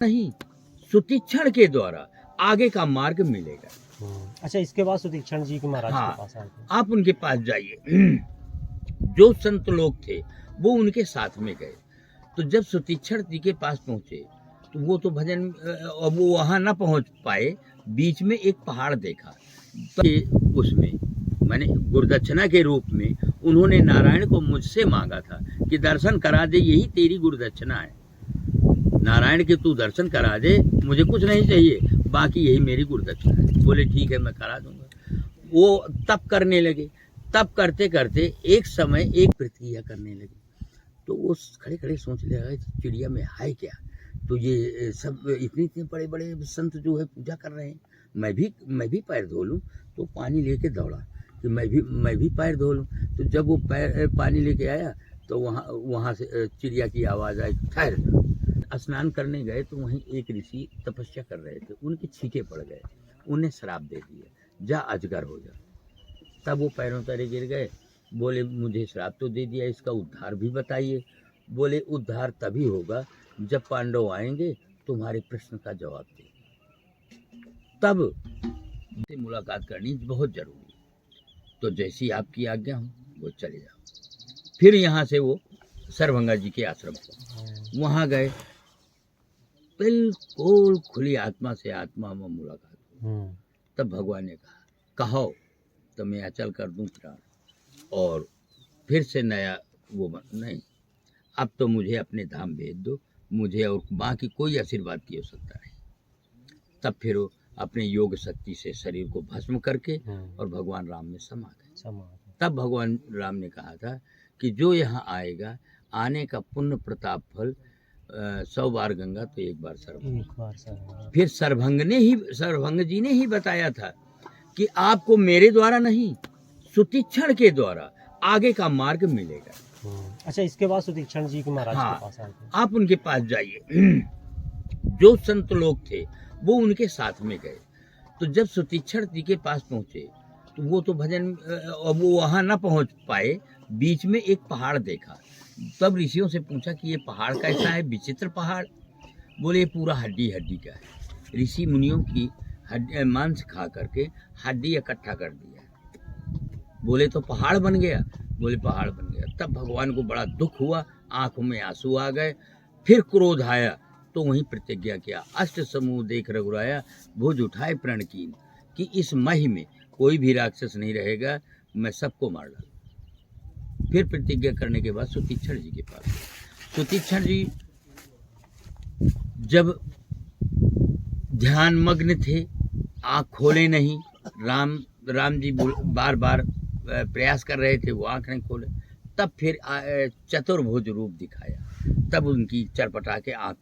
नहीं, सुतीक्षण के द्वारा आगे का मार्ग मिलेगा। अच्छा, इसके बाद सुतीक्षण जी के महाराज हाँ, के पास आए थे। आप उनके पास जाइए। जो संत लोग थे वो उनके साथ में गए, तो जब सुतीक्षण जी के पास पहुंचे तो वो तो भजन वो वहां ना पहुंच पाए, बीच में एक पहाड़ देखा। तो उसमें मैंने गुरुदक्षिणा के रूप में उन्होंने नारायण को मुझसे मांगा था कि दर्शन करा दे, यही तेरी गुरुदक्षिणा है। नारायण के तू दर्शन करा दे, मुझे कुछ नहीं चाहिए, बाकी यही मेरी गुरुदक्षिणा है। बोले ठीक है, मैं करा दूंगा। वो तप करने लगे। तप करते करते एक समय एक प्रतिक्रिया करने लगे, तो वो खड़े खड़े सोच लगा चिड़िया में है क्या। तो ये सब इतने बड़े बड़े संत जो है पूजा कर रहे हैं, मैं भी पैर धो लूँ। तो पानी लेके दौड़ा कि मैं भी पैर धो लूँ। तो जब वो पैर पानी लेके आया तो वहाँ से चिड़िया की आवाज़ आई, ठहर। स्नान करने गए तो वहीं एक ऋषि तपस्या कर रहे थे, उनके छींके पड़ गए, उन्हें श्राप दे दिया, जा अजगर हो जा। तब वो पैरों तले गिर गए। बोले मुझे श्राप तो दे दिया, इसका उद्धार भी बताइए। बोले उद्धार तभी होगा जब पांडव आएंगे तुम्हारे प्रश्न का जवाब देंगे, तब से मुलाकात करनी बहुत जरूरी। तो जैसी आपकी आज्ञा हो वो चले जाओ। फिर यहाँ से वो सरभंगा जी के आश्रम को वहाँ गए, बिल्कुल खुली आत्मा से आत्मा में मुलाकात। तब भगवान ने कहो तो मैं अचल कर दूं प्राण, और फिर से नया वो नहीं, अब तो मुझे अपने धाम भेज दो, मुझे और बाकी कोई आशीर्वाद की आवश्यकता नहीं। तब फिर वो अपने योग शक्ति से शरीर को भस्म करके और भगवान राम में समा गए। तब भगवान राम ने कहा था कि जो यहाँ आएगा, आने का पुण्य प्रताप फल 100 बार गंगा तो एक बार सरभंग। फिर सरभंग जी ने ही बताया था कि आपको मेरे द्वारा नहीं, सुतीक्षण के द्वारा आगे का मार्ग मिलेगा। अच्छा, इसके बाद सुतीक्षण जी के महाराज के पास आए थे। आप उनके पास जाइए। जो संत लोग थे वो उनके साथ में गए, तो जब सुतीक्षण जी के पास पहुंचे तो वो तो भजन वो वहां ना पहुंच पाए, बीच में एक पहाड़ देखा। तब ऋषियों से पूछा कि ये पहाड़ कैसा है, विचित्र पहाड़। बोले ये पूरा हड्डी हड्डी का है, ऋषि मुनियों की मांस खा करके हड्डी इकट्ठा कर दिया। बोले तो पहाड़ बन गया। बोले पहाड़ बन गया। तब भगवान को बड़ा दुख हुआ, आंखों में आंसू आ गए। फिर क्रोध आया तो वहीं प्रतिज्ञा किया, अष्ट समूह देख रघुराया, भुज उठाए प्रण कीन, कि इस मही में कोई भी राक्षस नहीं रहेगा, मैं सबको मार डालूं। फिर प्रतिज्ञा करने के बाद सुतीक्षण जी के पास, सुतीक्षण जी जब ध्यान मग्न थे, आँख खोले नहीं। राम जी बार बार प्रयास कर रहे थे, वो आँख नहीं खोले। तब फिर चतुर्भुज रूप दिखाया। तब उनकी चरपटा के आँख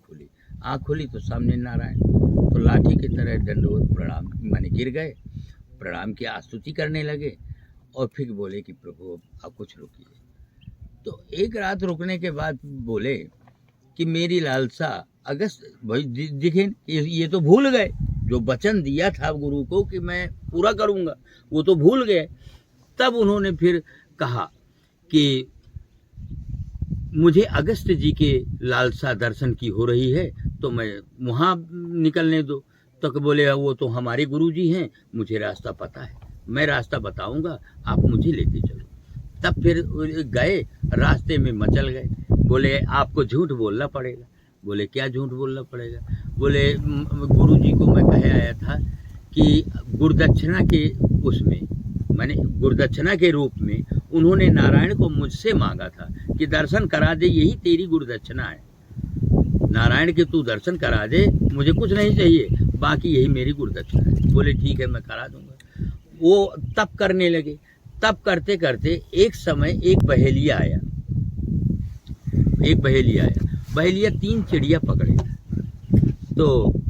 खुली तो सामने नारायण, तो लाठी की तरह दंडवत प्रणाम माने गिर गए, प्रणाम की स्तुति करने लगे। और फिर बोले कि प्रभु आप कुछ रुकिए। तो एक रात रुकने के बाद बोले कि मेरी लालसा अगस्त भाई दिखे, ये तो भूल गए जो वचन दिया था गुरु को कि मैं पूरा करूंगा, वो तो भूल गए। तब उन्होंने फिर कहा कि मुझे अगस्त जी के लालसा दर्शन की हो रही है, तो मैं वहाँ निकलने दो। तो बोले वो तो हमारे गुरु जी हैं, मुझे रास्ता पता है, मैं रास्ता बताऊंगा, आप मुझे लेते चलो। तब फिर गए, रास्ते में मचल गए। बोले आपको झूठ बोलना पड़ेगा। बोले क्या झूठ बोलना पड़ेगा। बोले गुरुजी को मैं कहे आया था कि गुरुदक्षिणा के उसमें मैंने गुरुदक्षिणा के रूप में उन्होंने नारायण को मुझसे मांगा था कि दर्शन करा दे, यही तेरी गुरुदक्षिणा है। नारायण के तू दर्शन करा दे, मुझे कुछ नहीं चाहिए, बाकी यही मेरी गुरुदक्षिणा है। बोले ठीक है, मैं करा दूंगा। वो तप करने लगे। तप करते करते एक समय एक बहेलिया आया। बहेलिया 3 चिड़िया पकड़े, तो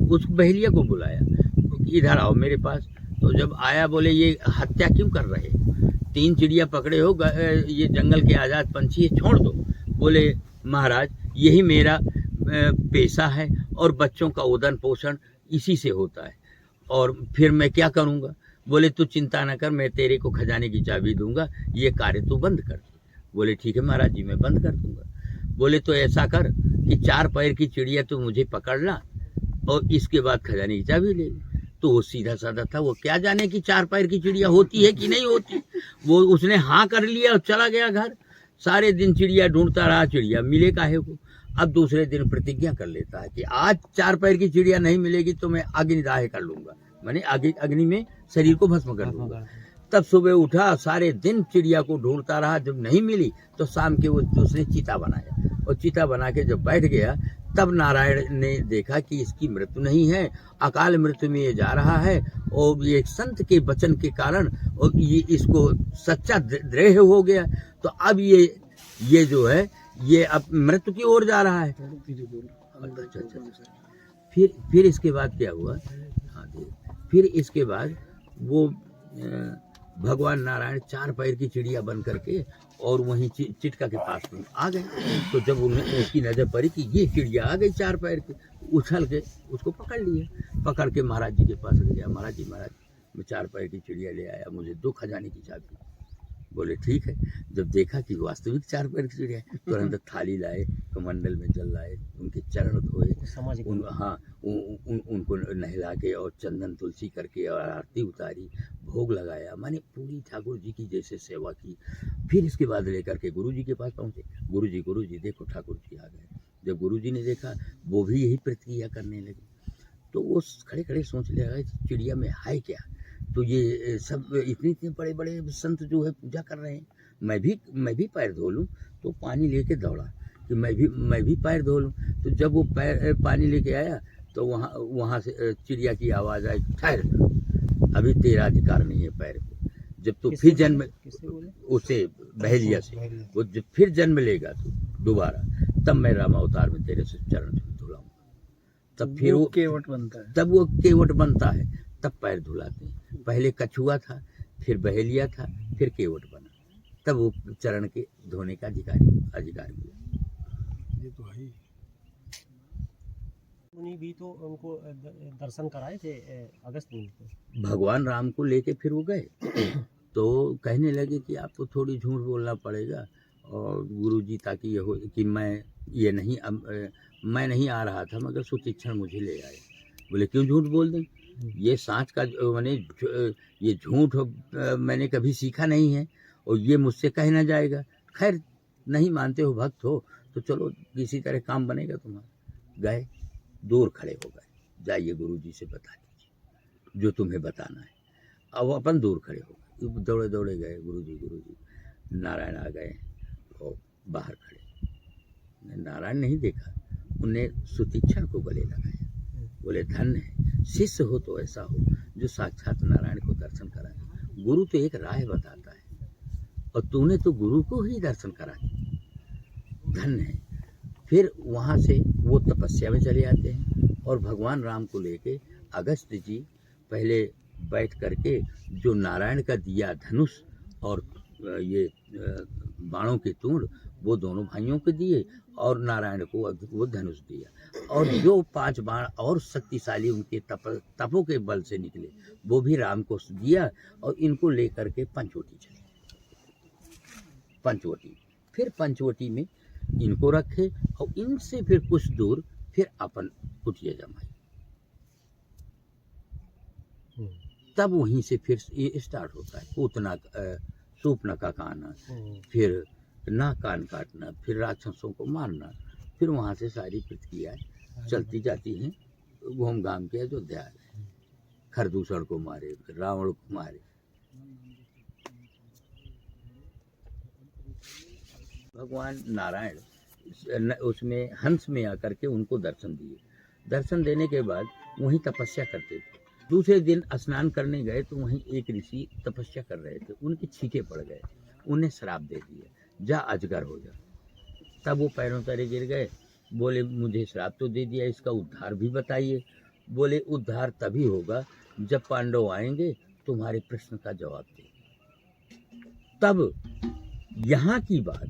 उस बहेलिया को बुलाया, इधर आओ मेरे पास। तो जब आया बोले ये हत्या क्यों कर रहे, 3 चिड़िया पकड़े हो, ये जंगल के आज़ाद पंछी है, छोड़ दो। बोले महाराज यही मेरा पेशा है और बच्चों का उदन पोषण इसी से होता है, और फिर मैं क्या करूँगा। बोले तू चिंता न कर, मैं तेरे को खजाने की चाबी दूंगा, ये कार्य तू बंद कर। बोले ठीक है महाराज जी, मैं बंद कर दूंगा। बोले तो ऐसा कर कि 4 पैर की चिड़िया तू मुझे पकड़ना और इसके बाद खजाने की चाबी ले ली। तो वो सीधा साधा था, वो क्या जाने कि 4 पैर की चिड़िया होती है कि नहीं होती। वो उसने हाँ कर लिया और चला गया घर। सारे दिन चिड़िया ढूंढता रहा, चिड़िया मिले काहे को। अब दूसरे दिन प्रतिज्ञा कर लेता है कि आज 4 पैर की चिड़िया नहीं मिलेगी तो मैं अग्निदाह कर लूंगा, माने अग्नि में शरीर को भस्म कर लूंगा। तब सुबह उठा, सारे दिन चिड़िया को ढूंढता रहा, जब नहीं मिली तो शाम के वो उसने चीता बनाया, और चीता बना के जब बैठ गया तब नारायण ने देखा कि इसकी मृत्यु नहीं है, अकाल मृत्यु में ये जा रहा है, और ये संत के वचन के कारण और ये इसको सच्चा द्रेह हो गया। तो अब ये जो है ये अब मृत्यु की ओर जा रहा है। फिर इसके बाद क्या हुआ, फिर इसके बाद वो भगवान नारायण 4 पैर की चिड़िया बन करके और वहीं चिटका के पास में आ गए। तो जब उन्हें उसकी नजर पड़ी कि ये चिड़िया आ गई 4 पैर की, उछल के उसको पकड़ लिया। पकड़ के महाराज जी के पास गया, महाराज जी मैं 4 पैर की चिड़िया ले आया, मुझे 2 खजाने की चाबी। बोले ठीक है। जब देखा कि वास्तविक 4 पैर की चिड़िया है, तुरंत थाली लाए, कमंडल में जल लाए, उनके चरण धोए, उनको नहला के और चंदन तुलसी करके और आरती उतारी, भोग लगाया, माने पूरी ठाकुर जी की जैसे सेवा की। फिर इसके बाद लेकर के गुरु जी के पास पहुंचे। गुरु जी देखो ठाकुर जी आ गए। जब गुरु जी ने देखा, वो भी यही प्रतिक्रिया करने लगे। तो वो खड़े खड़े सोच लगा चिड़िया में है क्या। तो ये सब इतने बड़े बड़े संत जो है पूजा कर रहे हैं, मैं भी पैर धो लूँ। तो पानी लेके दौड़ा कि मैं भी पैर धो लूँ। तो जब वो पैर पानी लेके आया तो वहाँ से चिड़िया की आवाज़ आई, ठहर, अभी तेरा अधिकार नहीं है पैर को। जब तो फिर जन्म उसे बहेलिया से वो जब फिर जन्म लेगा तो दोबारा, तब मैं रामावतार में तेरे से चरण धुलाऊंगा। तब फिर वो केवट बनता है, तब वो केवट बनता है, तब पैर धुलाते हैं। पहले कछुआ था, फिर बहेलिया था, फिर केवट बना, तब वो चरण के धोने का अधिकार मिला। ये तो है। उन्हीं भी तो उनको दर्शन कराए थे अगस्त में को। भगवान राम को लेके फिर वो गए तो कहने लगे कि आपको थोड़ी झूठ बोलना पड़ेगा, और गुरुजी ताकि ये हो कि मैं नहीं आ रहा था, मगर सुतीक्षण मुझे ले आए। बोले क्यों झूठ बोल दें, ये सांच का मैंने ये झूठ मैंने कभी सीखा नहीं है, और ये मुझसे कह ना जाएगा। खैर नहीं मानते हो, भक्त हो, तो चलो किसी तरह काम बनेगा तुम्हारा। गए, दूर खड़े हो गए, जाइए गुरुजी से बता दीजिए जो तुम्हें बताना है। अब अपन दूर खड़े हो गए, दौड़े दौड़े गए, गुरुजी नारायण आ गए और बाहर खड़े। नारायण नहीं देखा, उन्हें सुतीक्षण को गले लगाया। बोले धन्य है, शिष्य हो तो ऐसा हो जो साक्षात नारायण को दर्शन कराए। गुरु तो एक राह बताता है, और तूने तो गुरु को ही दर्शन कराया, धन्य है। फिर वहाँ से वो तपस्या में चले आते हैं, और भगवान राम को लेके अगस्त जी पहले बैठ करके जो नारायण का दिया धनुष और ये बाणों के तूण, वो दोनों भाइयों को दिए, और नारायण को वो धनुष दिया। और जो 5 बाण और शक्तिशाली उनके तपों के बल से निकले, वो भी राम को दिया, और इनको लेकर के पंचवटी चले। फिर पंचवटी में इनको रखे, और इनसे फिर कुछ दूर फिर अपन कुटिया जमाई। तब वहीं से फिर ये स्टार्ट होता है पूतना सूपना का खाना, फिर नाक कान काटना, फिर राक्षसों को मारना, फिर वहाँ से सारी प्रतिक्रियाएं चलती जाती हैं। घूम घाम के अयोध्या आ गए, खरदूषण को मारे, फिर रावण को मारे। भगवान नारायण उसमें हंस में आकर के उनको दर्शन दिए। दर्शन देने के बाद वहीं तपस्या करते थे। दूसरे दिन स्नान करने गए तो वहीं एक ऋषि तपस्या कर रहे थे, उनके छींके पड़ गए, उन्हें श्राप दे दिया, जा अजगर हो जा। तब वो पैरों तले गिर गए। बोले मुझे श्राप तो दे दिया, इसका उद्धार भी बताइए। बोले उद्धार तभी होगा जब पांडव आएंगे तुम्हारे प्रश्न का जवाब देंगे। तब यहाँ की बात,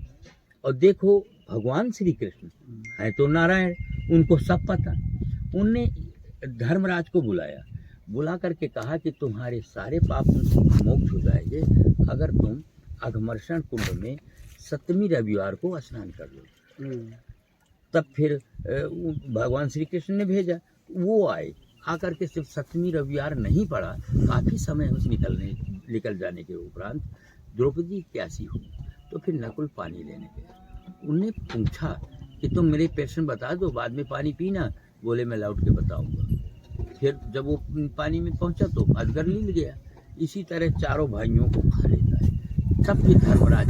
और देखो भगवान श्री कृष्ण है तो नारायण, उनको सब पता। उनने धर्मराज को बुला करके कहा कि तुम्हारे सारे पाप मोक्ष हो जाएंगे अगर तुम अघमर्षण कुंड में 7वीं रविवार को स्नान कर लो। तब फिर भगवान श्री कृष्ण ने भेजा, वो आए, आकर के सिर्फ 7वीं रविवार नहीं पड़ा, काफ़ी समय उस निकल जाने के उपरांत द्रौपदी प्यासी हुई, तो फिर नकुल पानी लेने गया। उनने पूछा कि तुम मेरे पेशेंट बता दो, बाद में पानी पीना। बोले मैं लौट के बताऊंगा। फिर जब वो पानी में पहुंचा तो अजगर लील गया। इसी तरह चारों भाइयों को खा लेता है। तब फिर धर्मराज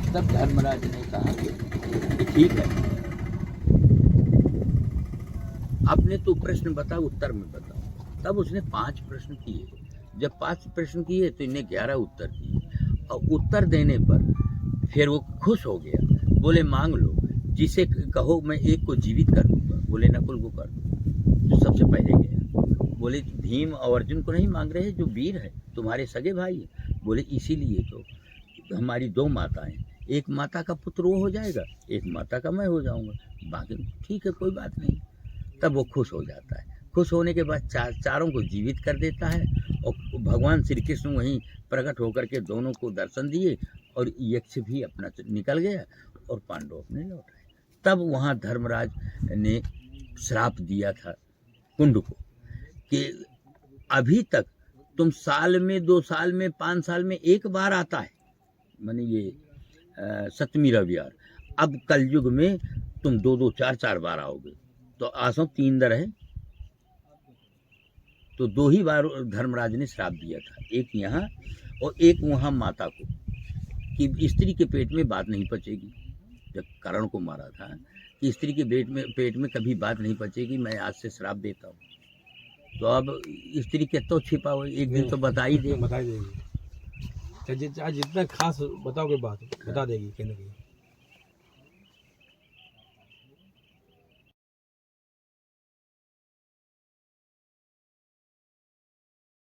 तब धर्मराज ने कहा कि ठीक है, आपने तो प्रश्न बता, उत्तर में बताओ। तब उसने 5 प्रश्न किए। जब 5 प्रश्न किए तो इन्हें 11 उत्तर दिए, और उत्तर देने पर फिर वो खुश हो गया। बोले मांग लो, जिसे कहो मैं एक को जीवित कर दूंगा। बोले नकुल को कर दो, जो सबसे पहले गया। बोले भीम और अर्जुन को नहीं मांग रहे, जो वीर है, तुम्हारे सगे भाई है। बोले इसीलिए तो हमारी 2 माताएं, एक माता का पुत्र वो हो जाएगा, एक माता का मैं हो जाऊंगा, बाकी ठीक है, कोई बात नहीं। तब वो खुश हो जाता है। खुश होने के बाद चारों को जीवित कर देता है, और भगवान श्री कृष्ण वहीं प्रकट होकर के दोनों को दर्शन दिए, और यक्ष भी अपना निकल गया, और पांडव अपने लौट आए। तब वहाँ धर्मराज ने श्राप दिया था कुंड को कि अभी तक तुम साल में, 2 साल में, 5 साल में एक बार आता है, माने ये 7वीं रविवार। अब कलयुग में तुम 2-2, 4-4 बार आओगे, तो आसों 3 दर है, तो 2 ही बार धर्मराज ने श्राप दिया था, एक यहाँ और एक वहाँ माता को, कि स्त्री के पेट में बात नहीं पचेगी। जब कर्ण को मारा था कि स्त्री के पेट में कभी बात नहीं पचेगी, मैं आज से श्राप देता हूँ। तो अब स्त्री के तो छिपा हुआ, एक दिन तो बता ही देगी। आज जितना खास बताओगे बात बता देगी कहीं ना कहीं।